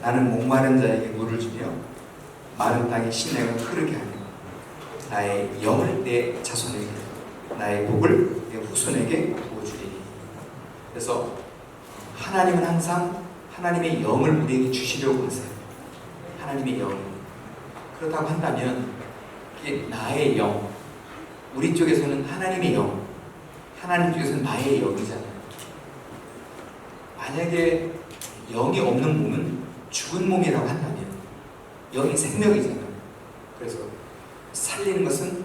나는 목마른 자에게 물을 주며 마른 땅에 시내가 흐르게 하며 나의 영을 내 자손에게 나의 복을 내 후손에게 부어주리니. 그래서 하나님은 항상 하나님의 영을 우리에게 주시려고 하세요. 하나님의 영. 그렇다고 한다면 이게 나의 영, 우리 쪽에서는 하나님의 영, 하나님 쪽에서는 나의 영이잖아요. 만약에 영이 없는 몸은 죽은 몸이라고 한다면 영이 생명이잖아요. 그래서 살리는 것은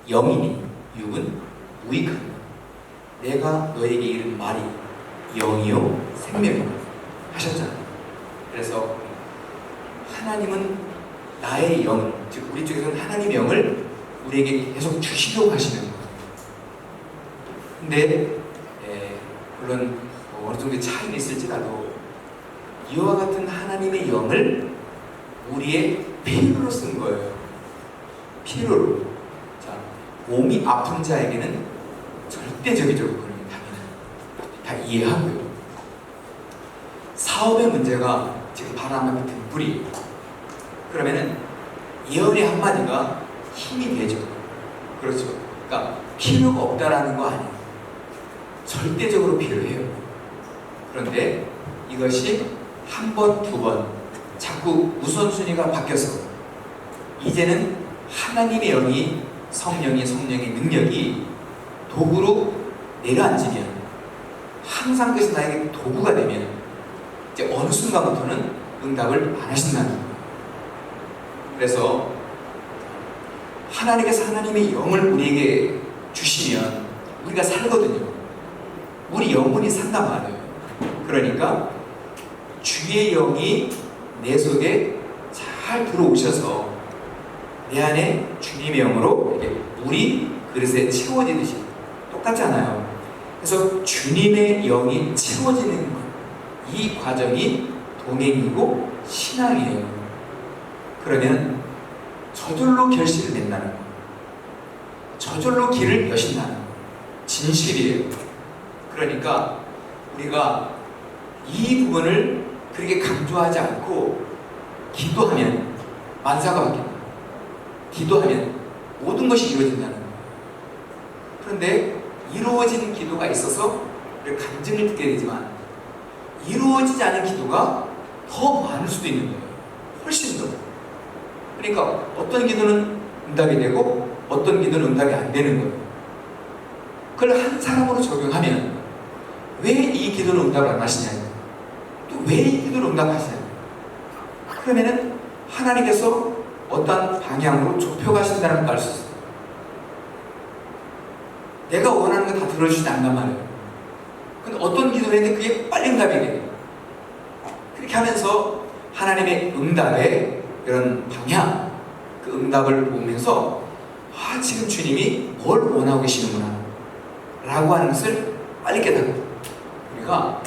영이니 육은 무익하다. 내가 너에게 이른 말이 영이요 생명이요 하셨잖아요. 그래서 하나님은 나의 영, 즉 우리 쪽에서는 하나님의 영을 우리에게 계속 주시려고 하시는 거예요. 근데 물론 어느 정도 차이는 있을지라도 이와 같은 하나님의 영을 우리의 필요로 쓴 거예요. 필요로. 자, 몸이 아픈 자에게는 절대적이적으로 그런 게 당연해요. 다 이해하고요. 사업의 문제가 지금 바람 앞에 든 불이, 그러면은 예언의 한마디가 힘이 되죠. 그렇죠. 그러니까 필요가 없다라는 거 아니에요. 절대적으로 필요해요. 그런데 이것이 한 번, 두 번 자꾸 우선순위가 바뀌어서 이제는 하나님의 영이 성령의 능력이 도구로 내려앉으면, 항상 그것이 나에게 도구가 되면 이제 어느 순간부터는 응답을 안 하신다는 거예요. 그래서 하나님께서 하나님의 영을 우리에게 주시면 우리가 살거든요. 우리 영혼이 산단 말이에요. 그러니까 주의 영이 내 속에 잘 들어오셔서 내 안에 주님의 영으로 이렇게 물이 그릇에 채워지듯이 똑같잖아요. 그래서 주님의 영이 채워지는 것, 이 과정이 동행이고 신앙이에요. 그러면 저절로 결실을 낸다는 것, 저절로 길을 여신다는 것, 진실이에요. 그러니까 우리가 이 부분을 그렇게 강조하지 않고 기도하면 만사가 바뀝니다. 기도하면 모든 것이 이루어진다는 거예요. 그런데 이루어지는 기도가 있어서 우리가 간증을 듣게 되지만 이루어지지 않은 기도가 더 많을 수도 있는 거예요. 훨씬 더. 그러니까 어떤 기도는 응답이 되고 어떤 기도는 응답이 안 되는 거예요. 그걸 한 사람으로 적용하면 왜 이 기도는 응답을 안 하시냐, 또 왜 이 기도를 응답하시냐, 그러면은 하나님께서 어떤 방향으로 좁혀가신다는 걸 알 수 있어요. 내가 원하는 거 다 들어주시지 않단 말이에요. 근데 어떤 기도를 했는데 그게 빨리 응답이 돼요. 그렇게 하면서 하나님의 응답의 이런 방향, 그 응답을 보면서 지금 주님이 뭘 원하고 계시는구나 라고 하는 것을 빨리 깨닫고, 우리가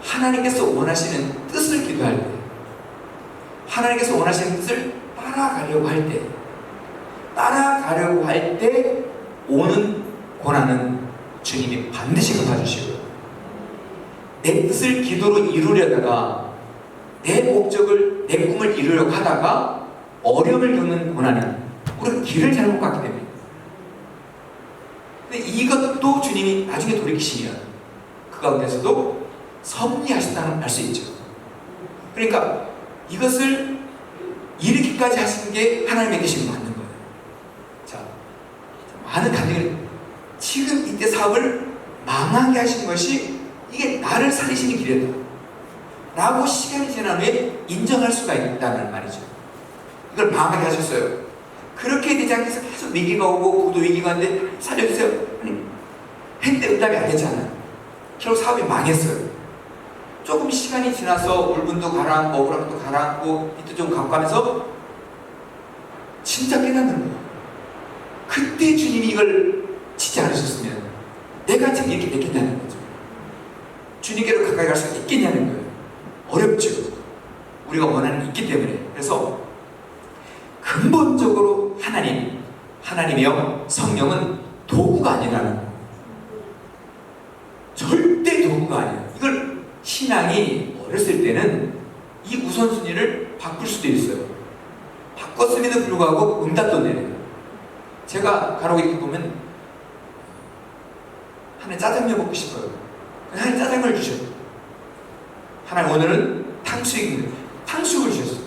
하나님께서 원하시는 뜻을 기도할 때, 하나님께서 원하시는 뜻을 따라가려고 할 때 오는 고난은 주님이 반드시 갚아주시고요. 내 뜻을 기도로 이루려다가 내 목적을, 내 꿈을 이루려고 하다가 어려움을 겪는 고난은 우리가 길을 잘못 갔기 때문에. 근데 이것도 주님이 나중에 돌이키시면 그 가운데서도 섭리하신다는 걸 알 수 있죠. 그러니까 이것을 이렇게까지 하시는 게 하나님의 계시는 맞는 거예요. 자, 많은 간증을, 지금 이때 사업을 망하게 하신 것이 이게 나를 살리시는 길이었다 라고 시간이 지난 후에 인정할 수가 있다는 말이죠. 이걸 망하게 하셨어요. 그렇게 되지 않게 해서 계속 위기가 오고 구도 위기가 왔는데 살려주세요. 아니, 했는데 응답이 안 됐잖아요. 결국 사업이 망했어요. 조금 시간이 지나서 울분도 가라앉고 억울함도 가라앉고 밑도 좀 감고 하면서 진짜 깨닫는 거예요. 그때 주님이 이걸 치지 않으셨으면 내가 지금 이렇게 됐겠냐는 거죠. 주님께로 가까이 갈 수가 있겠냐는 거예요. 어렵죠. 우리가 원하는 게 있기 때문에. 그래서 근본적으로 하나님이요 성령은 도구가 아니라는 거예요. 절대 도구가 아니에요. 이걸 신앙이 어렸을 때는 이 우선순위를 바꿀 수도 있어요. 바꿨음에도 불구하고 응답도 내려요. 제가 간혹 이렇게 보면 하나님 짜장면 먹고 싶어요. 하나님 짜장면을 주셨어요. 하나님 오늘은 탕수육을 주셨어요.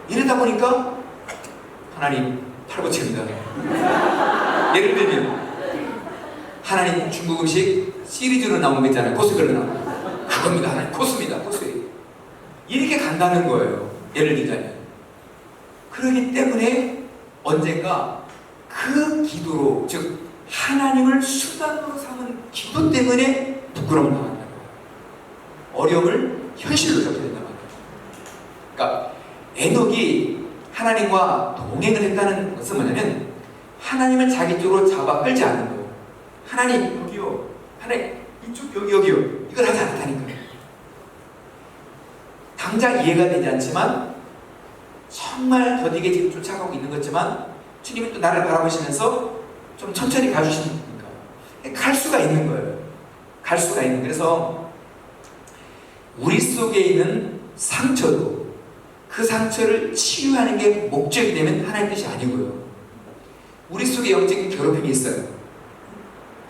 이러다 보니까 하나님 팔보채입니다. 예를 들면 하나님 중국 음식 시리즈로 나온 거 있잖아요. 코스별로 나온 그겁니다. 하나님 코스입니다. 코스. 이렇게 간다는 거예요. 예를 들자면. 그렇기 때문에 언젠가 그 기도로, 즉 하나님을 수단으로 삼은 기도 때문에 부끄러움을 당한다는 거예요. 어려움을 현실로 잡게 된단 말이에요. 그러니까 에녹이 하나님과 동행을 했다는 것은 뭐냐면 하나님을 자기 쪽으로 잡아 끌지 않는 거예요. 하나님 여기요, 하나님 이쪽 여기요, 이걸 하지 않다니까요. 당장 이해가 되지 않지만 정말 더디게 지금 쫓아가고 있는 거지만 주님이 또 나를 바라보시면서 좀 천천히 가주시니까 갈 수가 있는 거예요. 갈 수가 있는. 그래서 우리 속에 있는 상처도 그 상처를 치유하는 게 목적이 되면 하나님의 뜻이 아니고요. 우리 속에 영적인 괴롭힘이 있어요.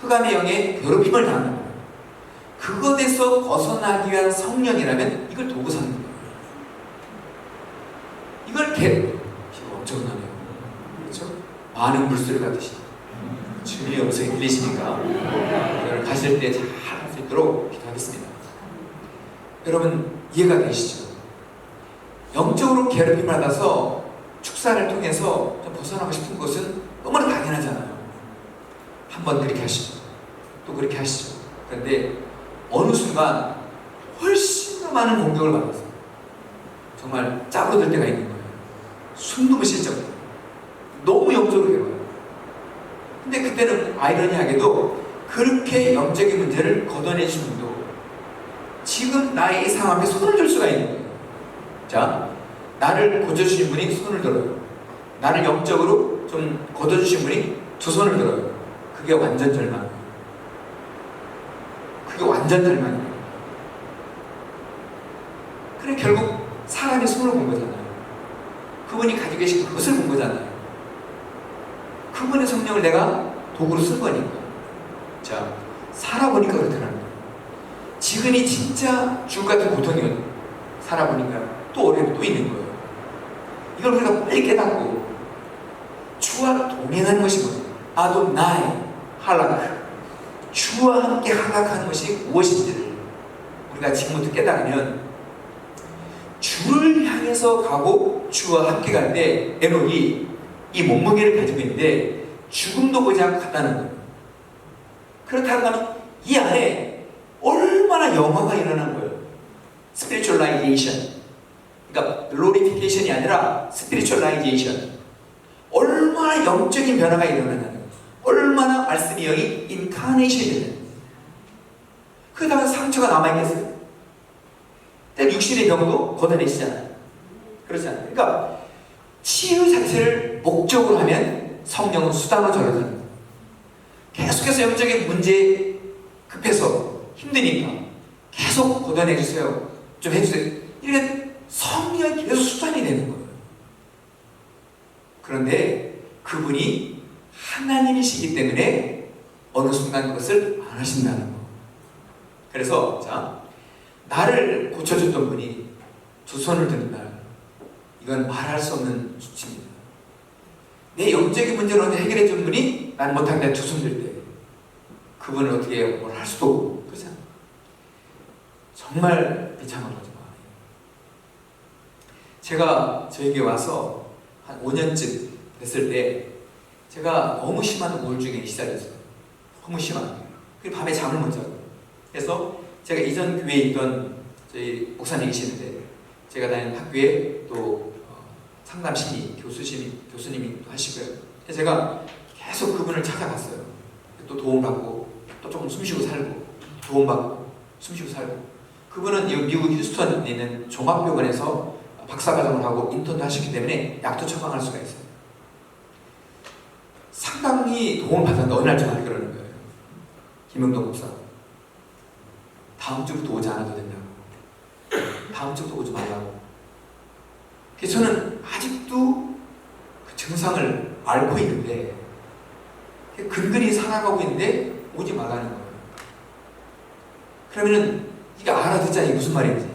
흑암의 영에 괴롭힘을 당하는 거예요. 그것에서 벗어나기 위한 성령이라면 이걸 도구 삼는 거예요. 이걸 비가 엄청나네요. 그렇죠? 많은 물소리 같으시. 주님의 음성이 들리시니까 여러분 가실 때 잘 할 수 있도록 기도하겠습니다. 여러분 이해가 되시죠? 영적으로 괴롭힘을 받아서 축사를 통해서 좀 벗어나고 싶은 것은 너무나 당연하잖아요. 한번 그렇게 하시죠. 또 그렇게 하시죠. 그런데 어느 순간 훨씬 더 많은 공격을 받아서 정말 짜부러들 때가 있는 거예요. 숨도 쉴 정도. 너무 영적으로 괴로워요. 근데 그때는 아이러니하게도 그렇게 영적인 문제를 걷어내신 분도 지금 나의 이 상황에 손을 들 수가 있는 거예요. 자, 나를 고쳐주신 분이 손을 들어요. 나를 영적으로 좀 걷어주신 분이 두 손을 들어요. 그게 완전 절망이에요. 그게 완전 절망이에요. 그래 결국 사람이 손을 본 거잖아요. 그분이 가지고 계신 그것을 본 거잖아요. 그분의 성령을 내가 도구로 쓴 거니까. 자, 살아보니까 그렇더라는 거예요. 지금이 진짜 죽을 같은 고통이 살아보니까 또 어려움이 또 있는 거예요. 이걸 우리가 빨리 깨닫고 주와 동행하는 것이 뭐예요? 아도나이 할라크, 주와 함께 할락하는 것이 무엇인지를 우리가 지금부터 깨달으면 주를 향해서 가고 주와 함께 갈 때 에녹이 이 몸무게를 가지고 있는데 죽음도 보지 않고 갔다는 거예요. 그렇다면 이 안에 얼마나 영화가 일어난 거예요. 스피리추얼라이제이션. 그러니까 글로리피케이션이 아니라 스피리추얼라이제이션. 얼마나 영적인 변화가 일어나는 거예요. 얼마나 말씀의 영이 인카네이션이 되는 거예요. 그러다가 상처가 남아있겠어요? 때는 육신의 병도 걷어내시잖아요. 그렇지 않아요? 그러니까 치유 자체를 목적으로 하면 성령은 수단으로 전해지는 거예요. 계속해서 영적인 문제에 급해서 힘드니까 계속 걷어내주세요. 좀 해주세요. 이게 성령이 계속 수단이 되는 거예요. 그런데 그분이 하나님이시기 때문에 어느 순간 그것을 안 하신다는 거예요. 그래서 자, 나를 고쳐줬던 분이 두 손을 드는 날, 이건 말할 수 없는 수치입니다. 내 영적인 문제를 먼저 해결해 준 분이 난 못하는데 두 손 들 때 그분을 어떻게 뭘 할 수도 없고 그렇잖아요. 정말 비참한 거죠. 제가 저에게 와서 한 5년쯤 됐을 때 제가 너무 심한 우울증에 시달렸어요. 너무 심한. 그리고 밤에 잠을 못 자고. 그래서 제가 이전 교회에 있던 저희 목사님이시는데 제가 다니는 학교에 또 상담심의 교수님이 또 하시고요. 그래서 제가 계속 그분을 찾아갔어요. 또 도움받고 또 조금 숨쉬고 살고 도움받고 숨쉬고 살고. 그분은 미국 휴스턴에 있는 종합병원에서 박사과정을 하고 인턴도 하셨기 때문에 약도 처방할 수가 있어요. 상당히 도움을 받았는데 어느 날 저한테 그러는 거예요. 김영동 목사, 다음 주부터 오지 않아도 된다고. 다음 주도 오지 말라고. 그래서 저는 아직도 그 증상을 앓고 있는데 근근히 살아가고 있는데 오지 말라는 거예요. 그러면은 이게 알아듣자니 무슨 말인지,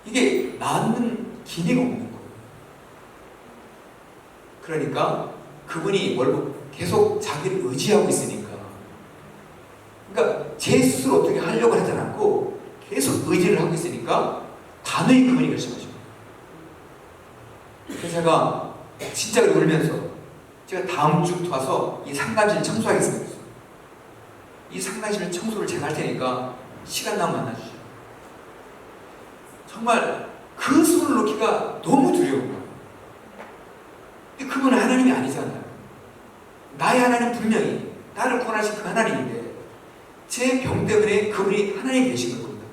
이게 낫는 기미가 없는 거예요. 그러니까 그분이 계속 자기를 의지하고 있으니까, 그러니까 제 스스로 어떻게 하려고 하지 않고 계속 의지를 하고 있으니까 단호히 그분이 결심하죠. 그래서 제가 진짜 울면서, 제가 다음 주부터 와서 이 상담실 청소하겠습니다. 이 상담실 청소를 제가 할 테니까 시간 나면 만나주시죠. 정말 그 손을 놓기가 너무 두려운 거예요. 근데 그분은 하나님이 아니잖아요. 나의 하나님, 분명히 나를 구원하신 그 하나님인데 제 병 때문에 그분이 하나님이 되신 겁니다.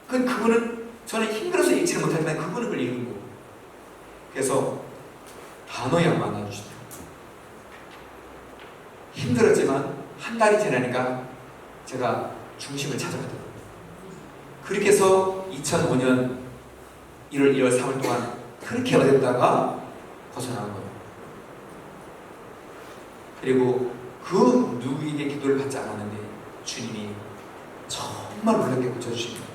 그분은, 저는 힘들어서 읽지는 못하지만 그분은 그걸 읽은 거고. 그래서 단호히 안 만나주시죠. 힘들었지만 한 달이 지나니까 제가 중심을 찾아가더라고요. 그렇게 해서 2005년 1월, 2월, 3월 동안 그렇게 어렵다가 벗어난 거예요. 그리고 그 누구에게 기도를 받지 않았는데 주님이 정말 놀랍게 고쳐주십니다.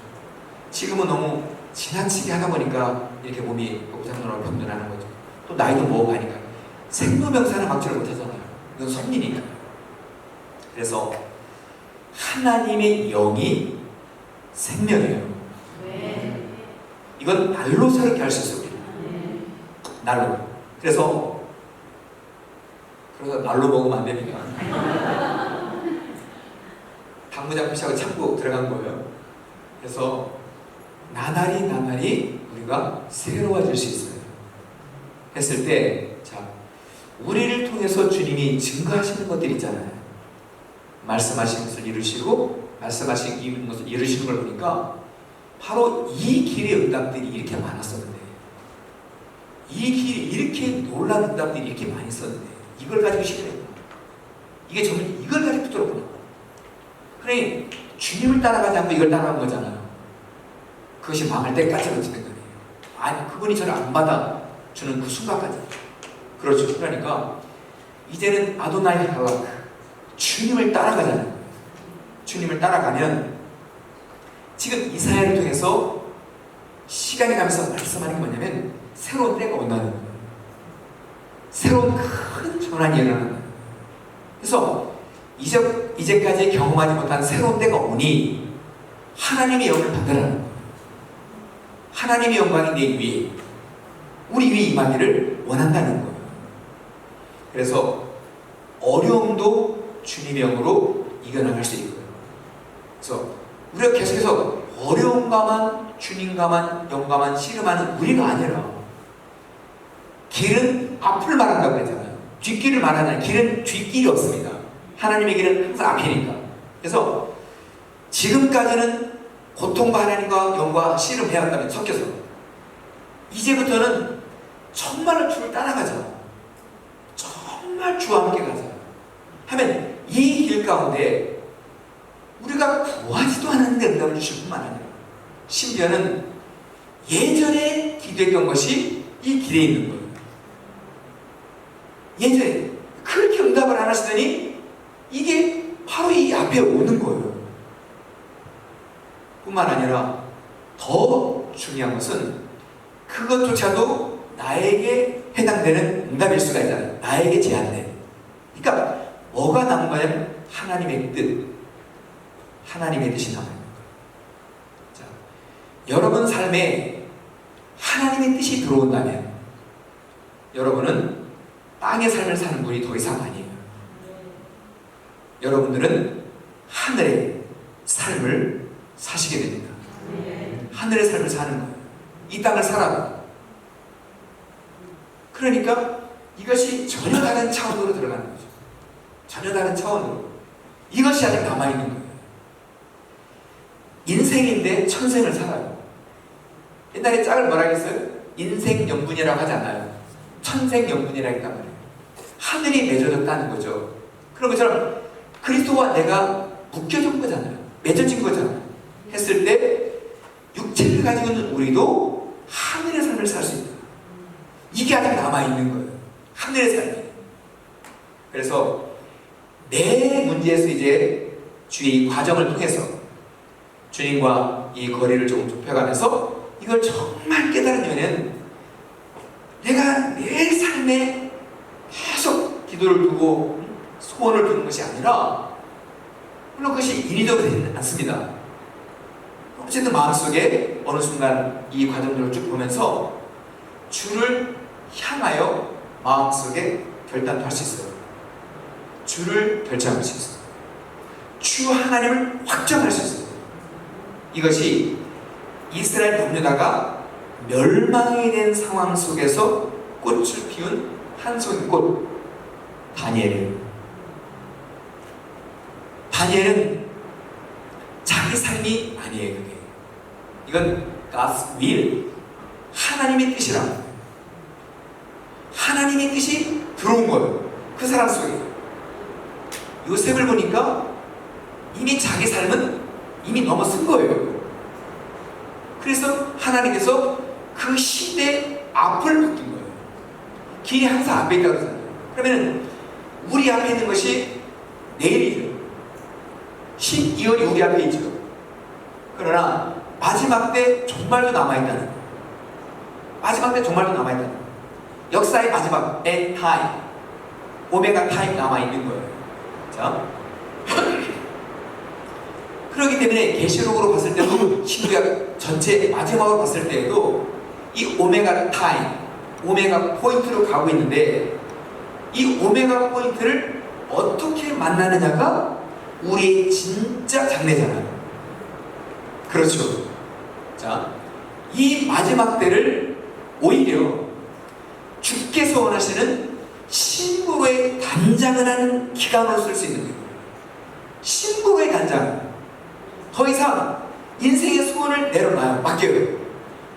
지금은 너무 지나치게 하다 보니까 이렇게 몸이 고장나고 병들하는 거죠. 또 나이도 먹어가니까 생로병사는 막지를 못하잖아요. 이건 섭리니까. 그래서 하나님의 영이 생명이에요. 이건 날로 새롭게 할 수 있어요. 날로. 그래서 날로 먹으면 안 됩니다. 당무장피하고 참고 들어간 거예요. 그래서 나날이 우리가 새로워질 수 있어요. 했을 때, 자, 우리를 통해서 주님이 증거하시는 것들 있잖아요. 말씀하신 것을 이루시고, 말씀하신 것을 이루시는 걸 보니까 바로 이 길의 응답들이 이렇게 많았었는데, 이 길에 이렇게 놀라운 응답들이 이렇게 많이 있었는데, 이걸 가지고 싫어했구나. 이게 전부 이걸 가지고 붙들었구나. 그러니 주님을 따라가지 않고 이걸 따라간 거잖아요. 그것이 망할 때까지 어찌된 거예요. 아니, 그분이 저를 안 받아주는 그 순간까지. 그렇죠. 그러니까 이제는 아도나이 할라크, 주님을 따라가자는 거예요. 주님을 따라가면 지금 이사야를 통해서 시간이 가면서 말씀하는 게 뭐냐면 새로운 때가 온다는 거예요. 새로운 큰 전환이 일어나는 거예요. 그래서 이제까지 경험하지 못한 새로운 때가 오니 하나님의 영을 받으라는 거예요. 하나님의 영광이 내 위에, 우리 위에 임하기를 원한다는 거예요. 그래서 어려움도 주님의 영으로 이겨나갈 수 있고요. 그래서 우리가 계속해서 어려움과만 주님과만 영과만 씨름하는 우리가 아니라, 길은 앞을 말한다고 했잖아요. 뒷길을 말하는, 길은 뒷길이 없습니다. 하나님의 길은 항상 앞이니까. 그래서 지금까지는 고통과 하나님과 영과 씨름해왔다면 섞여서, 이제부터는 정말로 주를 따라가자, 정말 주와 함께 가자 하면 이 길 가운데 우리가 구하지도 않았는데 응답을 주실 뿐만 아니라 심지어는 예전에 기도했던 것이 이 길에 있는 거예요. 예전에 그렇게 응답을 안 하시더니 이게 바로 이 앞에 오는 거예요. 뿐만 아니라 더 중요한 것은 그것조차도 나에게 해당되는 응답일 수가 있잖아요. 나에게 제한된. 그러니까 뭐가 남은 거냐면 하나님의 뜻, 하나님의 뜻이 남아요. 자, 여러분 삶에 하나님의 뜻이 들어온다면 여러분은 땅의 삶을 사는 분이 더 이상 아니에요. 여러분들은 하늘의 삶을 사시게 됩니다. 하늘의 삶을 사는 거예요. 이 땅을 살아가. 그러니까 이것이 전혀 다른 차원으로 들어가는 거죠. 전혀 다른 차원으로. 이것이 아직 남아있는 거예요. 인생인데 천생을 살아요. 옛날에 짝을 뭐라 했어요? 인생연분이라고 하지 않아요. 천생연분이라 했단 말이에요. 하늘이 맺어졌다는 거죠. 그런 것처럼 그리스도와 내가 묶여진 거잖아요. 맺어진 거잖아요. 했을 때 육체를 가지고 있는 우리도 하늘의 삶을 살 수 있다. 이게 아직 남아있는 거예요. 하늘의 삶이. 그래서 내 문제에서 이제 주의 이 과정을 통해서 주님과 이 거리를 조금 좁혀가면서 이걸 정말 깨달으면 내가 내 삶에 계속 기도를 두고 소원을 두는 것이 아니라, 물론 그것이 인위적으로 되지 않습니다. 어쨌든 마음속에 어느 순간 이 과정들을 쭉 보면서 주를 향하여 마음속에 결단도 할 수 있어요. 주를 결정할 수 있어요. 주 하나님을 확정할 수 있어요. 이것이 이스라엘 남유다가 멸망이 된 상황 속에서 꽃을 피운 한 송이 꽃, 다니엘은 자기 삶이 아니에요. 그게. 이건 God's will, 하나님의 뜻이라. 하나님의 뜻이 들어온 거예요. 그 사람 속에. 요셉을 보니까 이미 자기 삶은 이미 넘어선 거예요. 그래서 하나님께서 그 시대의 앞을 바뀐 거예요. 길이 항상 앞에 있다고 생각해요. 그러면 우리 앞에 있는 것이 내일이죠. 12월이 우리 앞에 있죠. 그러나 마지막 때 정말로 남아있다는 거예요. 마지막 때 정말로 남아있다는 거예요. 역사의 마지막 end time, 오메가 타임 남아있는 거예요. 자, 그렇기 때문에 계시록으로 봤을 때도 신구약 전체 마지막으로 봤을 때에도 이 오메가 타임, 오메가 포인트로 가고 있는데, 이 오메가 포인트를 어떻게 만나느냐가 우리의 진짜 장래잖아요. 그렇죠. 자, 이 마지막 때를 오히려 주께서 원하시는 신부의 단장을 하는 기간으로 쓸 수 있는 거예요. 신부의 단장. 더 이상 인생의 소원을 내려놔요. 맡겨요.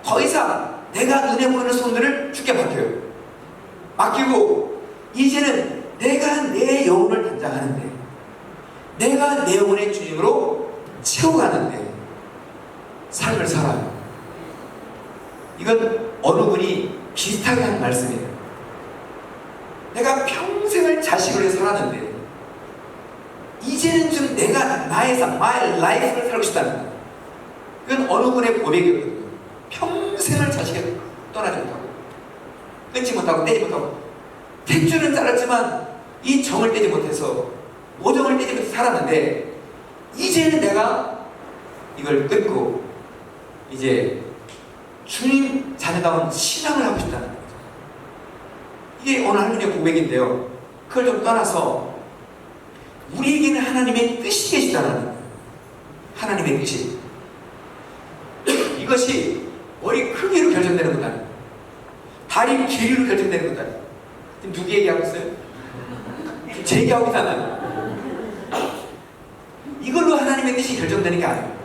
더 이상 내가 은혜 모르는 소원들을 주께 맡겨요. 맡기고 이제는 내가 내 영혼을 단장하는데, 내가 내 영혼의 주님으로 채워가는데 삶을 살아요. 이건 어느 분이 비슷하게 한 말씀이에요. 내가 평생을 자식을 위해 살았는데 이제는 좀 내가 나의 삶, my life를 살고 싶다는 거예요. 그건 어느 분의 고백이거든요. 평생을 자식에 떠나지 못하고, 끊지 못하고, 떼지 못하고, 탯줄은 자랐지만 이 정을 떼지 못해서, 모정을 떼지 못해서 살았는데 이제는 내가 이걸 끊고 이제 주님 자녀다운 신앙을 하고 싶다는 거죠. 이게 어느 할머니의 고백인데요. 그걸 좀 떠나서 우리에게는 하나님의 뜻이 계시다는 거예요. 하나님의 뜻이. 이것이 머리 크기로 결정되는 것 아니에요. 다리 길이로 결정되는 것 아니에요. 지금 누구 얘기하고 있어요? 제 얘기하고 있잖아요. 이걸로 하나님의 뜻이 결정되는 게 아니에요.